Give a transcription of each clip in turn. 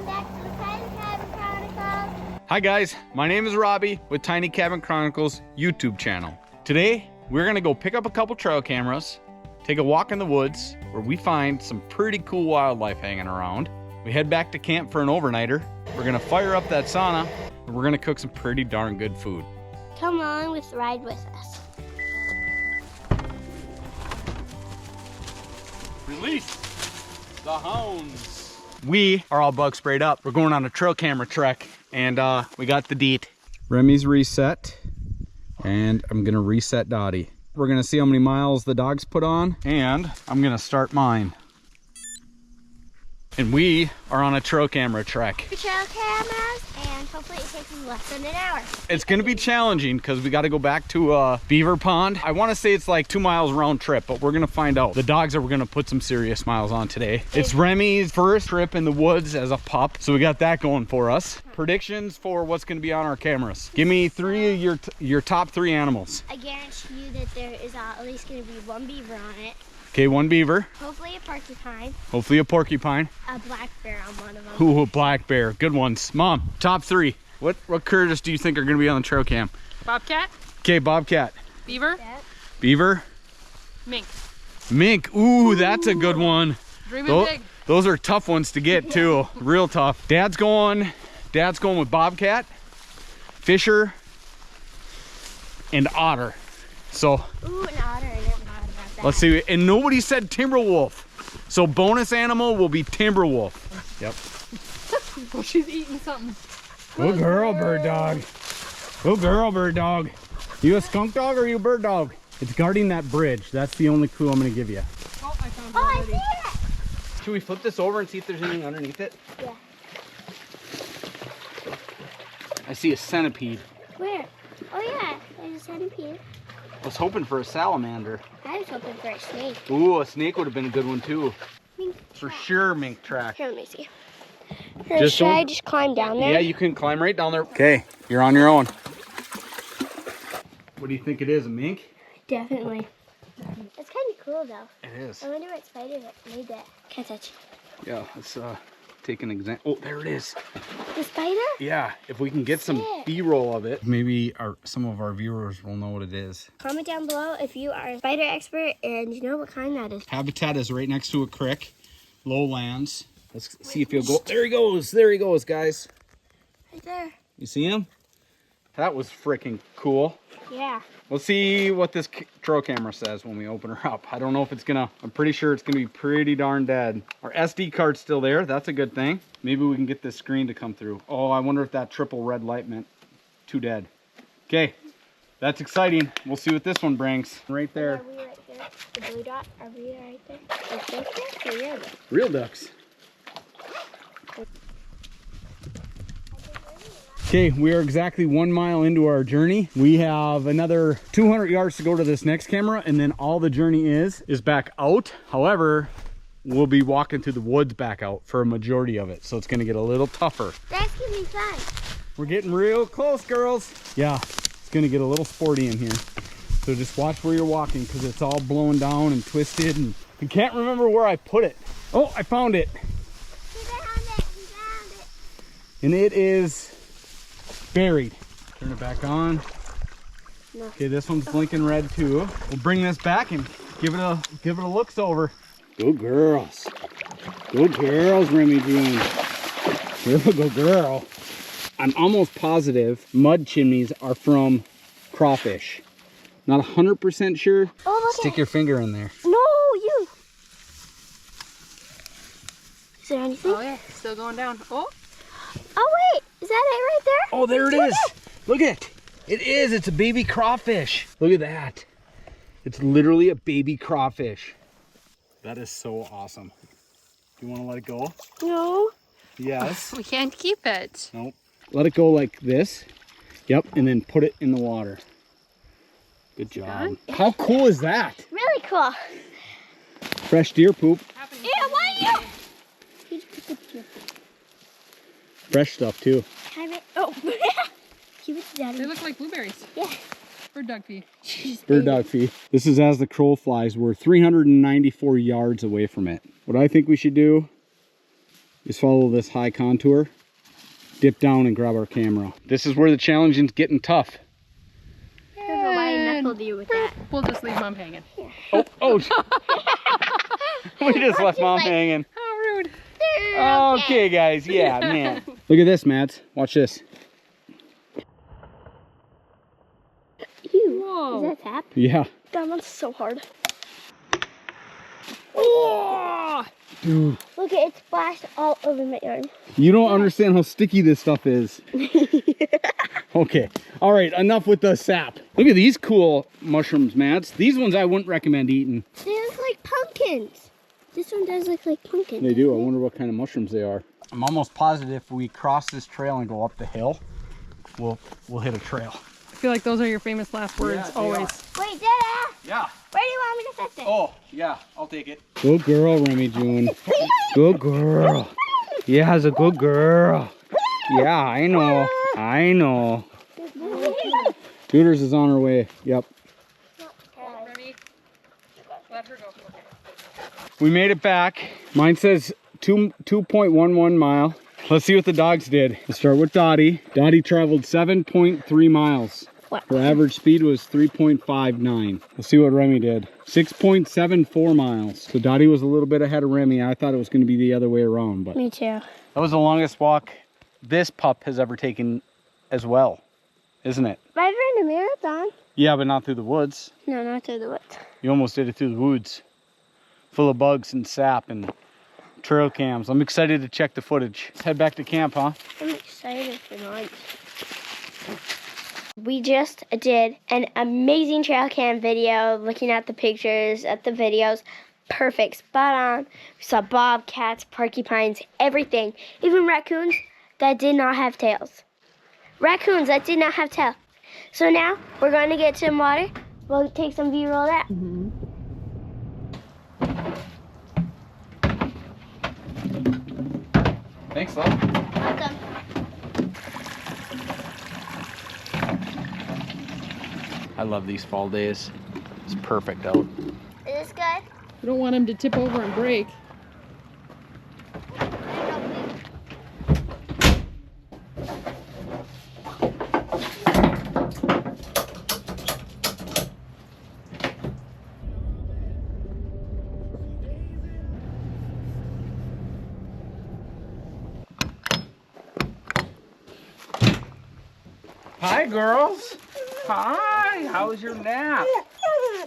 back to the Tiny Cabin Chronicles. Hi guys, my name is Robbie with Tiny Cabin Chronicles YouTube channel. Today, we're gonna go pick up a couple trail cameras, take a walk in the woods where we find some pretty cool wildlife hanging around. We head back to camp for an overnighter. We're gonna fire up that sauna and we're gonna cook some pretty darn good food. Come on, ride with us. Release the hounds. We are all bug sprayed up. We're going on a trail camera trek and we got the deet. Remy's reset and I'm gonna reset Dottie. We're gonna see how many miles the dogs put on and I'm gonna start mine. And we are on a trail camera trek. Trail cameras, and hopefully it takes us less than an hour. It's gonna be challenging because we gotta go back to Beaver Pond. I wanna say it's like 2 miles round trip, but we're gonna find out. The dogs are gonna put some serious miles on today. It's Remy's first trip in the woods as a pup, so we got that going for us. Predictions for what's gonna be on our cameras. Give me three of your top 3 animals. I guarantee you that there is at least gonna be one beaver on it. Okay, 1 beaver. Hopefully a porcupine. Hopefully a porcupine. A black bear on one of them. Ooh, a black bear. Good ones. Mom, top 3. What critters do you think are gonna be on the trail cam? Bobcat. Okay, bobcat. Beaver. Beaver. Mink. Mink. Ooh, that's a good one. Dreaming big. Those are tough ones to get too. Real tough. Dad's going with bobcat, fisher, and otter. So Ooh, an otter. I never thought about that. let's see. And nobody said timberwolf. So bonus animal will be timberwolf. Yep. Oh, she's eating something. Good girl, bird dog. Good girl, bird dog. You a skunk dog or you a bird dog? It's guarding that bridge. That's the only clue I'm gonna give you. Oh, I found Oh, it I already. see it! Should we flip this over and see if there's anything underneath it? Yeah. I see a centipede. Where? Oh yeah, there's a centipede. I was hoping for a salamander. I was hoping for a snake. Ooh, a snake would have been a good one too. Mink For sure, mink track. Here, let me see. Just Should I don't- just climb down there? Yeah, you can climb right down there. Okay, you're on your own. What do you think it is, a mink? Definitely. It's kind of cool though. It is. I wonder what spider that made that. Can't touch. Yeah, let's take an example. Oh, there it is. The spider? Yeah, if we can get some Sick. B-roll of it, maybe some of our viewers will know what it is. Comment down below if you are a spider expert and you know what kind that is. Habitat is right next to a creek, lowlands. Let's see if he'll go. There he goes. There he goes, guys. Right there. You see him? That was freaking cool. Yeah. We'll see what this trail camera says when we open her up. I don't know if it's gonna, I'm pretty sure it's gonna be pretty darn dead. Our SD card's still there. That's a good thing. Maybe we can get this screen to come through. Oh, I wonder if that triple red light meant too dead. Okay, that's exciting. We'll see what this one brings. Right there. Are we right there? The blue dot? Are we right there? Like this there? Or yeah, Real ducks. Okay, we are exactly 1 mile into our journey. We have another 200 yards to go to this next camera, and then all the journey is back out. However, we'll be walking through the woods back out for a majority of it, so it's gonna get a little tougher. That's gonna be fun. We're getting real close, girls. Yeah, it's gonna get a little sporty in here. So just watch where you're walking because it's all blowing down and twisted, and I can't remember where I put it. Oh, I found it. He found it. He found it. And it is buried. Turn it back on. No. Okay, this one's blinking red too. We'll bring this back and give it a looks over. Good girls. Good girls, Remy Jean. You're a good girl. I'm almost positive mud chimneys are from crawfish. Not 100% sure. Oh, look Stick at your finger in there. No, you. Is there anything? Oh yeah, still going down. Oh, Oh, wait. Is that it right there? Oh, there it is. Look at it. It is. It's a baby crawfish. Look at that. It's literally a baby crawfish. That is so awesome. Do you want to let it go? No. Yes. we can't keep it. Nope. Let it go like this. Yep. And then put it in the water. Good job. Done? How cool is that? Really cool. Fresh deer poop. Yeah, why you? You just put the Fresh stuff too. Have it. Oh. Give it to Daddy. They look like blueberries. Yeah. Bird dog feed. Bird dog feed. This is as the crow flies. We're 394 yards away from it. What I think we should do Just follow this high contour, dip down and grab our camera. This is where the challenging's getting tough. Why knuckled you with that? We'll just leave Mom hanging. Oh. We just left Mom hanging. How rude. Okay, guys. Yeah, man. Look at this, Mads. Watch this. Ew. Whoa. Is that tap? Yeah. That one's so hard. Oh! Dude. Look at it splashed all over my arm. You don't understand how sticky this stuff is. Okay. All right. Enough with the sap. Look at these cool mushrooms, Mads. These ones I wouldn't recommend eating. They look like pumpkins. This one does look like pumpkins. They do. I wonder what kind of mushrooms they are. I'm almost positive if we cross this trail and go up the hill, we'll hit a trail. I feel like those are your famous last words, Yeah, they always. Wait, Dada! Yeah. Where do you want me to set this? Oh, yeah. I'll take it. Good girl, Remy June. Good girl. Yeah, it's a good girl. Yeah, I know. I know. Tutors is on her way. Yep. Oh, Remy. Let her go. Okay. We made it back. Mine says 2.11 mile. Let's see what the dogs did. Let's start with Dottie. Dottie traveled 7.3 miles. What? Her average speed was 3.59. Let's see what Remy did. 6.74 miles. So Dottie was a little bit ahead of Remy. I thought it was going to be the other way around, but Me too. that was the longest walk this pup has ever taken as well, isn't it? I've run a marathon. Yeah, but not through the woods. No, not through the woods. You almost did it through the woods, full of bugs and sap and trail cams. I'm excited to check the footage. Let's head back to camp, huh? I'm excited for lunch. We just did an amazing trail cam video, looking at the pictures, at the videos. Perfect, spot on. We saw bobcats, porcupines, everything. Even raccoons that did not have tails. Raccoons that did not have tails. So now we're going to get some water. We'll take some B-roll of that. Thanks, love. Welcome. I love these fall days. It's perfect out. Is this good? We don't want him to tip over and break. Hi, girls. Hi. How was your nap?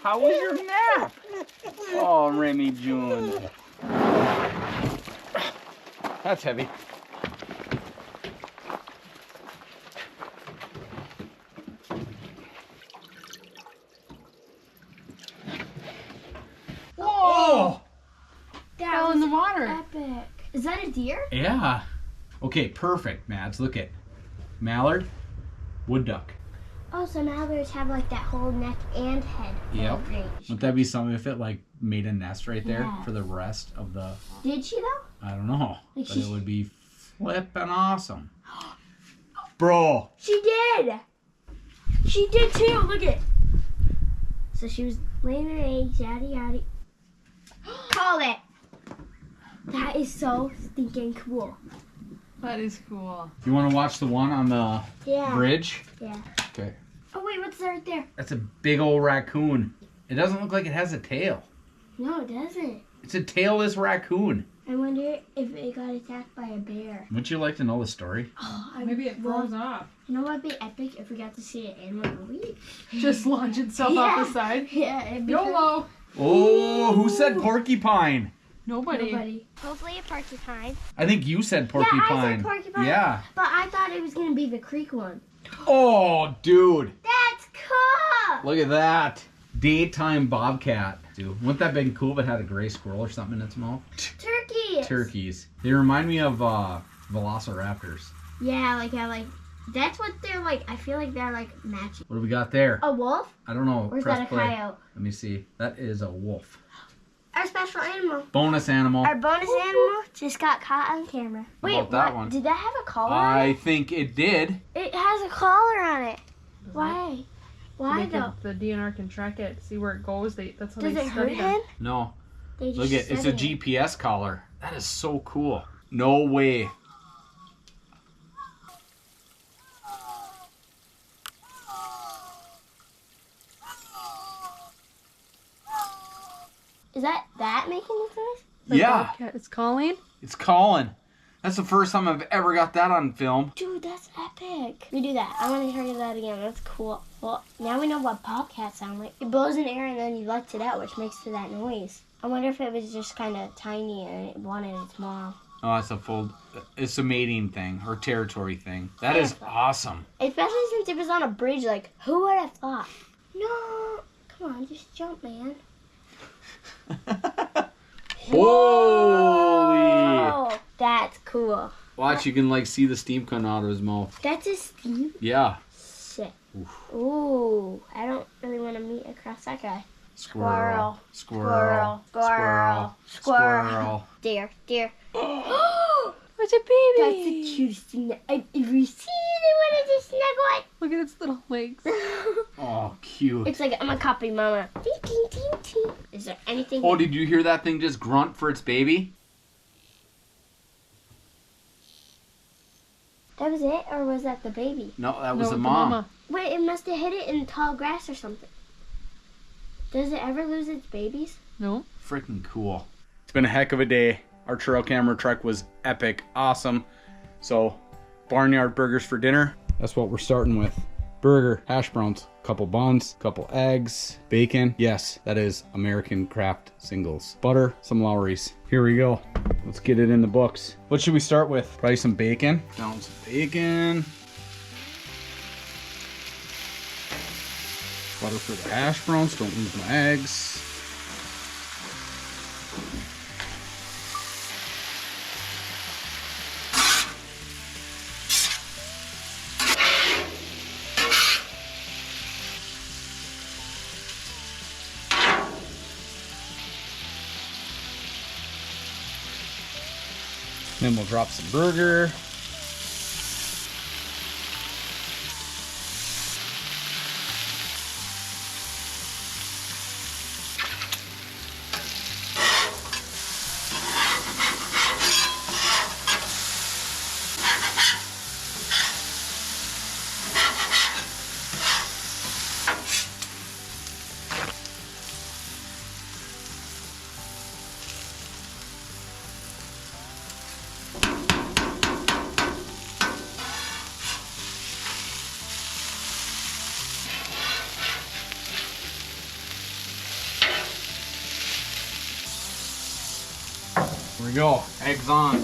How was your nap? Oh, Remy June. That's heavy. Whoa! That Fell in the water. epic. Is that a deer? Yeah. Okay, perfect, Mads. Look at mallard, wood duck. Oh, so mallards have like that whole neck and head. Yep. Range. Wouldn't that be something if it like made a nest right there Yeah. for the rest of the? Did she though? I don't know, Like but it would be flippin' awesome, bro. She did. She did too. Look at. So she was laying her eggs, yada yada. Call it. That is so stinking cool. That is cool. You want to watch the one on the Yeah. bridge? Yeah. Okay. Oh wait, what's right there? That's a big old raccoon. It doesn't look like it has a tail. No, it doesn't. It's a tailless raccoon. I wonder if it got attacked by a bear. Would you like to know the story? Oh, Maybe it froze off. You know what'd be epic if we got to see it in one movie? Just launch itself off the side. Yeah, it'd be YOLO. Oh, who said porcupine? Nobody. Hopefully a porcupine. I think you said porcupine. Yeah, I said porcupine. Yeah. But I thought it was gonna be the creek one. Oh, dude. That's cool! Look at that. Daytime bobcat. Dude, wouldn't that been cool if it had a gray squirrel or something in its mouth? Turkeys! Turkeys. They remind me of velociraptors. Yeah, that's what they're like. I feel like they're like matching. What do we got there? A wolf? I don't know. Or is Press that a play. coyote? Let me see. That is a wolf. Our special animal. Bonus animal. Our bonus animal just got caught on camera. Wait, about that what? one? Did that have a collar on I it? think it did. It has a collar on it. Why? Why They though? the DNR can track it, see where it goes. That's how Does they it hurt study them. him? No. They just Look at it's a study it. GPS collar. That is so cool. No way. Is that making this noise? The Yeah, bobcat is calling. it's calling. That's the first time I've ever got that on film. Dude, that's epic. We do that. I want to hear that again. That's cool. Well, now we know what bobcats sound like. It blows in the air and then you lets it out, which makes that noise. I wonder if it was just kind of tiny and it wanted its mom. Oh, it's a mating thing or territory thing. That is awesome. Especially since it was on a bridge. Like, who would have thought? No. Come on, just jump, man. Holy! Oh, that's cool. Watch, you can like see the steam coming out of his mouth. That's a steam? Yeah. Sick. Ooh, I don't really want to meet across that guy. Squirrel. Squirrel. Squirrel. Squirrel. Deer. It's a baby. That's the cutest thing that I've ever seen. I wanted to snuggle it. Look at its little legs. Oh, cute. It's like, I'm a copy mama. Ding, ding, ding, ding. Is there anything? Oh, did you hear that thing just grunt for its baby? That was it, or was that the baby? No, that was No, the the mom. mama. Wait, it must have hit it in tall grass or something. Does it ever lose its babies? No. Freaking cool. It's been a heck of a day. Our trail camera trek was epic, awesome. So, barnyard burgers for dinner. That's what we're starting with. Burger, hash browns, couple buns, couple eggs, bacon. Yes, that is American Craft Singles. Butter, some Lowry's. Here we go. Let's get it in the books. What should we start with? Probably some bacon. Down some bacon. Butter for the hash browns. Don't lose my eggs. Then we'll drop some burger. Here we go, eggs on.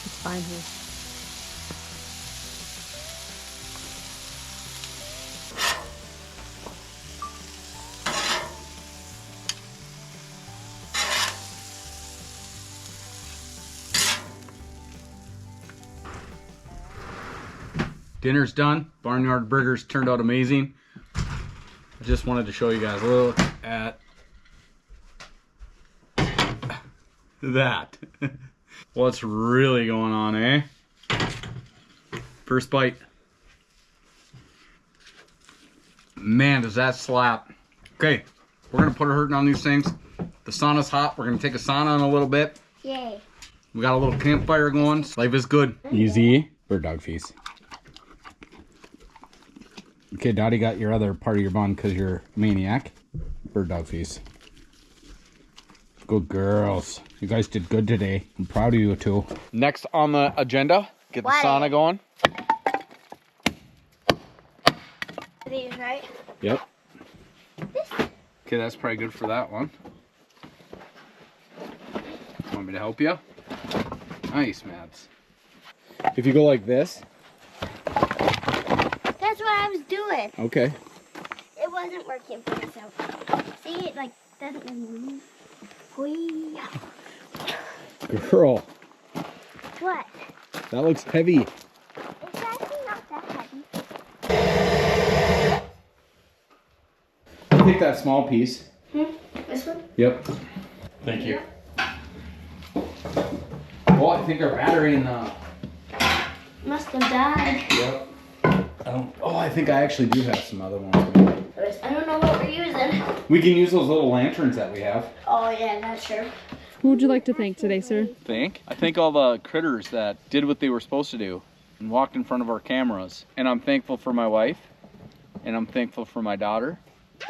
It's fine here. Dinner's done. Barnyard burgers turned out amazing. I just wanted to show you guys a look at that. What's really going on, eh? First bite. Man, does that slap. Okay, we're gonna put a hurting on these things. The sauna's hot. We're gonna take a sauna in a little bit. Yay. We got a little campfire going. Life is good. Easy. Bird dog feast. Okay, Dottie got your other part of your bun because you're a maniac. Bird dog feast. Good girls. You guys did good today. I'm proud of you too. Next on the agenda, get the sauna going. These, right? Yep. Okay, that's probably good for that one. Want me to help you? Nice, Mads. If you go like this. That's what I was doing. Okay. It wasn't working for myself. See, it like doesn't move. Whee. Girl, What? that looks heavy. It's actually not that heavy. Take that small piece. This one? Yep. Thank you. Oh, I think our battery in the... Must have died. Yep. I think I actually do have some other ones. I don't know what we're using. We can use those little lanterns that we have. Oh yeah, that's true. Who would you like to thank today, sir? I thank all the critters that did what they were supposed to do and walked in front of our cameras. And I'm thankful for my wife, and I'm thankful for my daughter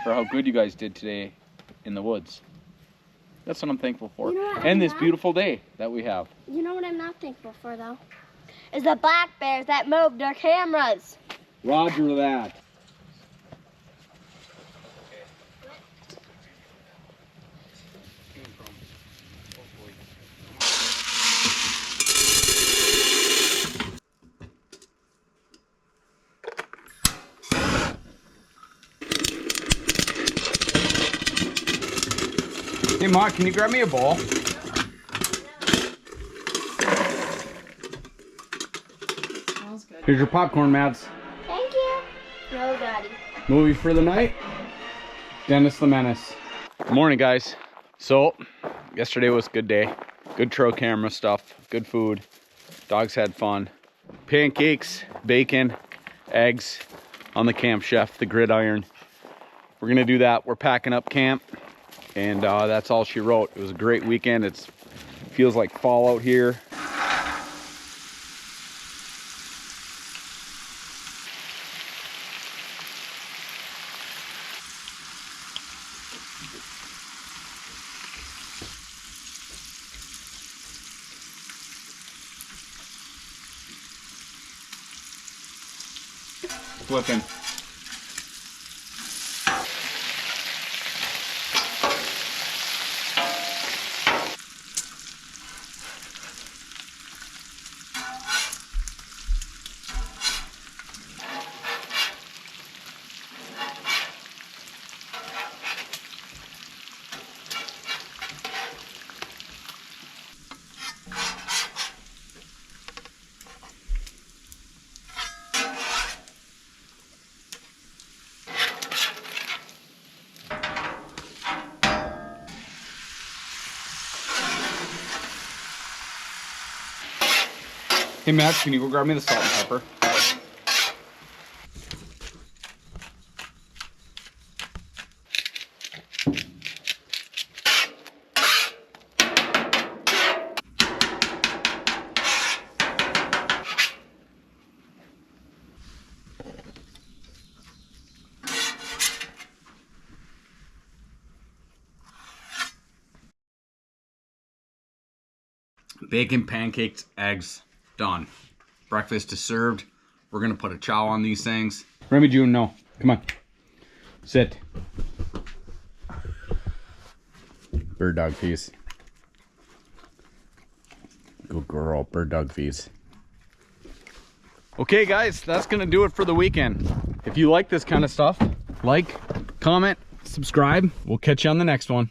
for how good you guys did today in the woods. That's what I'm thankful for. You know what, and this beautiful day that we have. You know what I'm not thankful for though? Is the black bears that moved our cameras. Roger that. Hey, Ma, can you grab me a bowl? Sounds good. Here's your popcorn, Mads. Thank you. No, Daddy. Movie for the night? Dennis the Menace. Good morning, guys. So, yesterday was a good day. Good trail camera stuff, good food. Dogs had fun. Pancakes, bacon, eggs on the Camp Chef, the gridiron. We're gonna do that. We're packing up camp. And that's all she wrote. It was a great weekend. It feels like fall out here. Flipping. Hey Max, can you go grab me the salt and pepper? Bacon, pancakes, eggs, done. Breakfast is served. We're gonna put a chow on these things. Remy June, no. Come on. Sit. Bird dog piece. Good girl, bird dog piece. Okay guys, that's gonna do it for the weekend. If you like this kind of stuff, like, comment, subscribe. We'll catch you on the next one.